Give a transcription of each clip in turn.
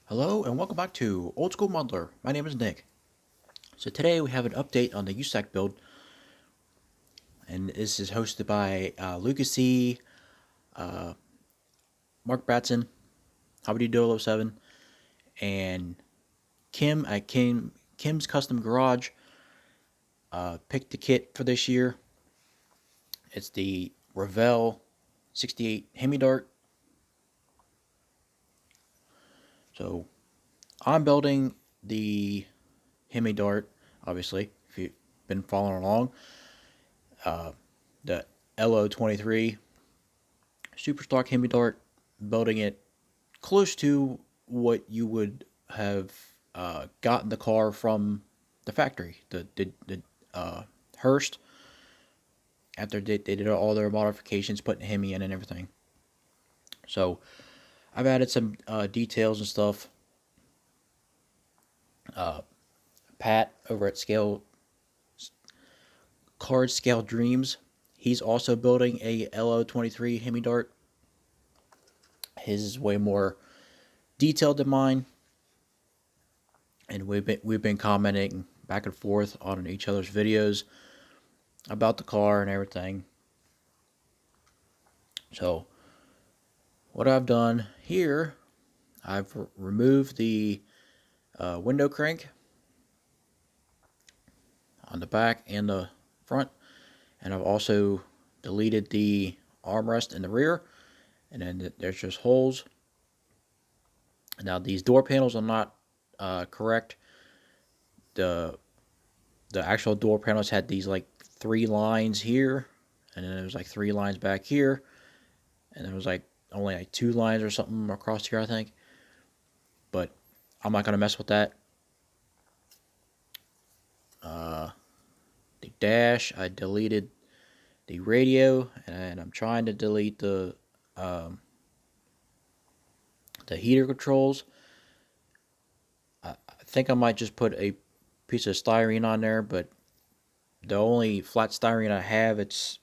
Hello and welcome back to Old School Muddler. My name is Nick. So today we have an update on the USACC build, and this is hosted by Luka Cee, Mark Batson, Hobby 007, and Kim at Kim's Custom Garage. Picked the kit for this year. It's the Revell 68 Hemi Dart. So I'm building the Hemi Dart, obviously, if you've been following along. The LO23 Superstock Hemi Dart, building it close to what you would have gotten the car from the factory, the Hurst, after they did all their modifications, putting Hemi in and everything. So I've added some details and stuff. Pat over at Card Scale Dreams, he's also building a LO23 Hemi Dart. His is way more detailed than mine, and we've been commenting back and forth on each other's videos about the car and everything. So what I've done here, I've removed the window crank on the back and the front, and I've also deleted the armrest in the rear, and then there's just holes. Now these door panels are not correct. The actual door panels had these like 3 lines here, and then there was like 3 lines back here, and there was like only like 2 lines or something across here, I think. But I'm not gonna mess with that. The dash, I deleted the radio, and I'm trying to delete the heater controls. I think I might just put a piece of styrene on there, but the only flat styrene I have, it's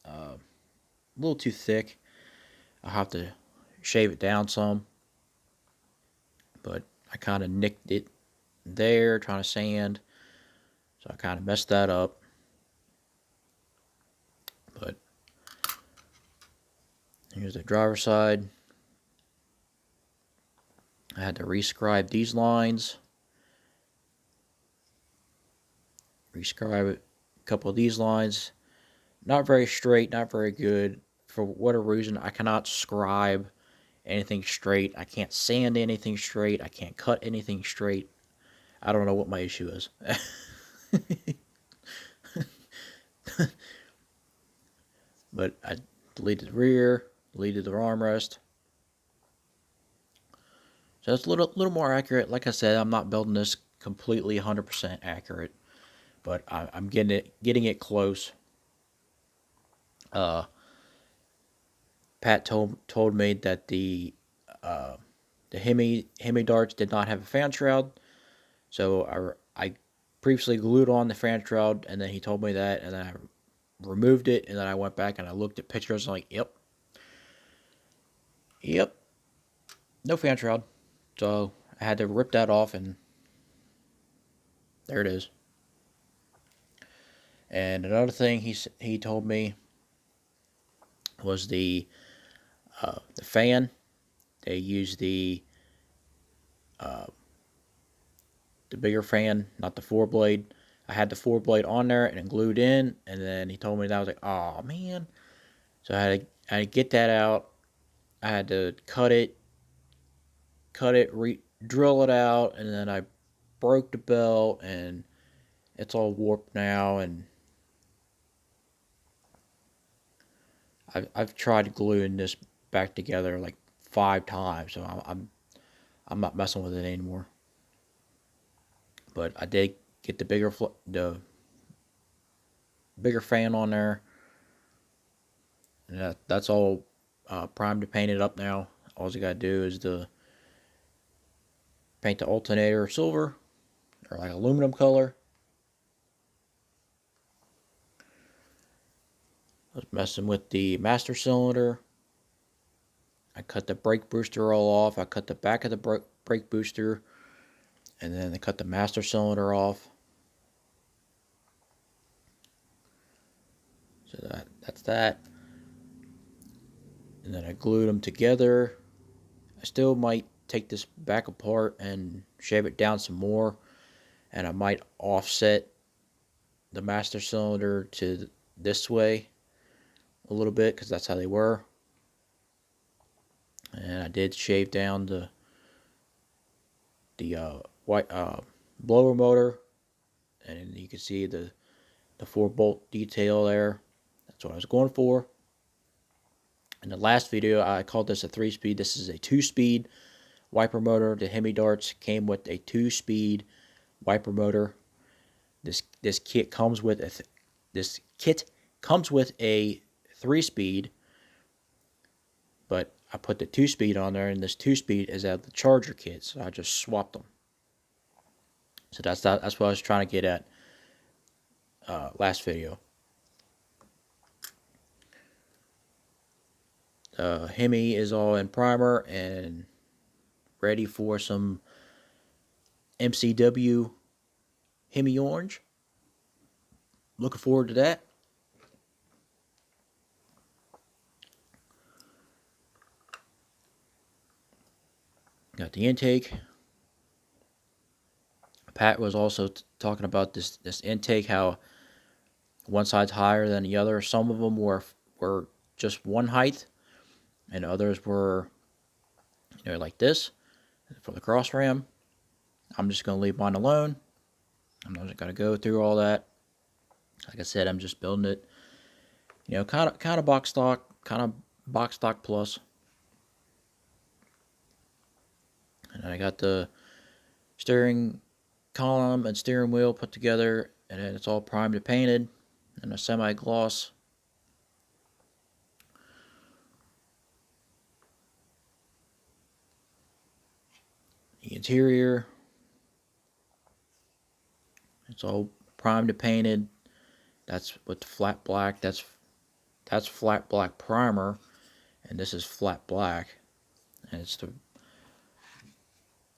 a little too thick. I'll have to shave it down some, but I kind of nicked it there trying to sand, so I kind of messed that up. But here's the driver's side. I had to rescribe these lines, rescribe a couple of these lines. Not very straight, not very good. For whatever reason, I cannot scribe anything straight. I can't sand anything straight. I can't cut anything straight. I don't know what my issue is. But I deleted the rear, deleted the armrest. So it's a little more accurate. Like I said, I'm not building this completely 100% accurate, but I'm getting it close. Pat told me that the Hemi darts did not have a fan shroud, so I previously glued on the fan shroud, and then he told me that, and then I removed it, and then I went back and I looked at pictures, and I'm like, yep, no fan shroud. So I had to rip that off, and there it is. And another thing he told me was the fan. They used the bigger fan, not the 4-blade. I had the 4-blade on there and glued in, and then he told me that. I was like, oh man. So I had to get that out. I had to cut it, drill it out, and then I broke the belt, and it's all warped now. And I've tried gluing this back together like 5 times, so I'm not messing with it anymore. But I did get the bigger fan on there, and that's all primed to paint it up now. All you gotta do is paint the alternator silver or like aluminum color. I was messing with the master cylinder. I cut the brake booster all off. I cut the back of the brake booster, and then I cut the master cylinder off. So that's that. And then I glued them together. I still might take this back apart and shave it down some more, and I might offset the master cylinder to this way a little bit because that's how they were. And I did shave down the white blower motor, and you can see the 4-bolt detail there. That's what I was going for. In the last video, I called this a 3-speed. This is a 2-speed wiper motor. The Hemi Darts came with a 2-speed wiper motor. This kit comes with a 3-speed, but I put the 2-speed on there, and this 2-speed is out of the Charger kit, so I just swapped them. So that's what I was trying to get at last video. The Hemi is all in primer and ready for some MCW Hemi Orange. Looking forward to that. Got the intake. Pat was also talking about this intake, how one side's higher than the other. Some of them were just one height, and others were, like this for the cross ram. I'm just going to leave mine alone. I'm not going to go through all that. Like I said, I'm just building it, kind of box stock, plus. And I got the steering column and steering wheel put together, and then it's all primed and painted, and a semi-gloss. The interior, it's all primed and painted. That's with the flat black. That's flat black primer, and this is flat black, and it's the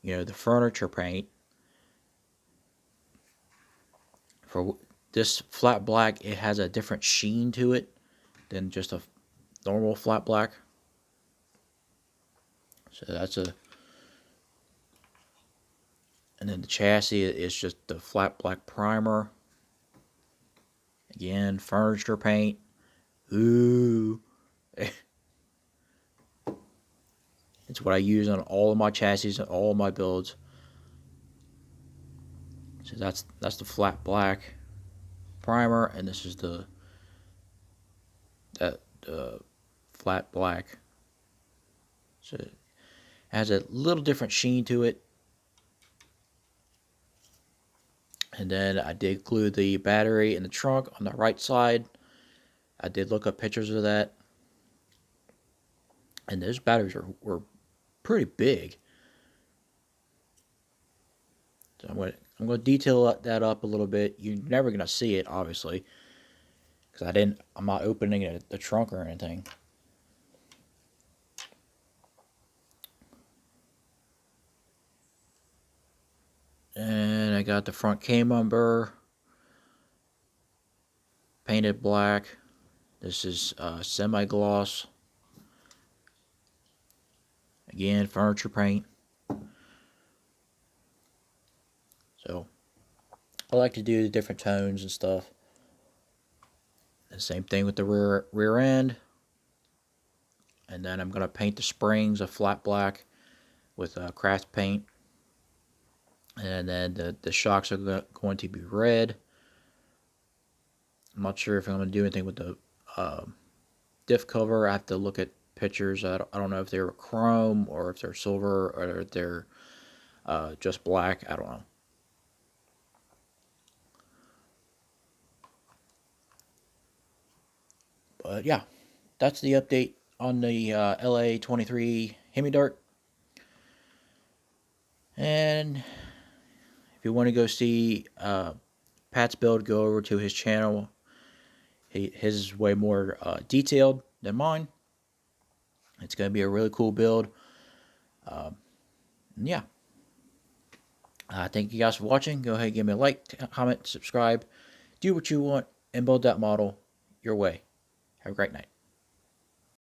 the furniture paint. For this flat black, it has a different sheen to it than just a normal flat black. So that's and then the chassis is just the flat black primer. Again, furniture paint. Ooh. It's what I use on all of my chassis and all of my builds. So that's the flat black primer, and this is the flat black. So it has a little different sheen to it. And then I did glue the battery in the trunk on the right side. I did look up pictures of that, and those batteries were pretty big. So I'm going to detail that up a little bit. You're never going to see it, obviously, because I'm not opening the trunk or anything. And I got the front K-member painted black. This is semi-gloss. Again, furniture paint. So I like to do the different tones and stuff. The same thing with the rear end. And then I'm going to paint the springs a flat black with craft paint. And then the shocks are going to be red. I'm not sure if I'm going to do anything with the diff cover. I have to look at pictures. I don't know if they're chrome or if they're silver or if they're just black. I don't know. But yeah, that's the update on the LO23 Hemi Dart. And if you want to go see Pat's build, go over to his channel. His is way more detailed than mine. It's going to be a really cool build. Yeah. Thank you guys for watching. Go ahead and give me a like, comment, subscribe. Do what you want and build that model your way. Have a great night.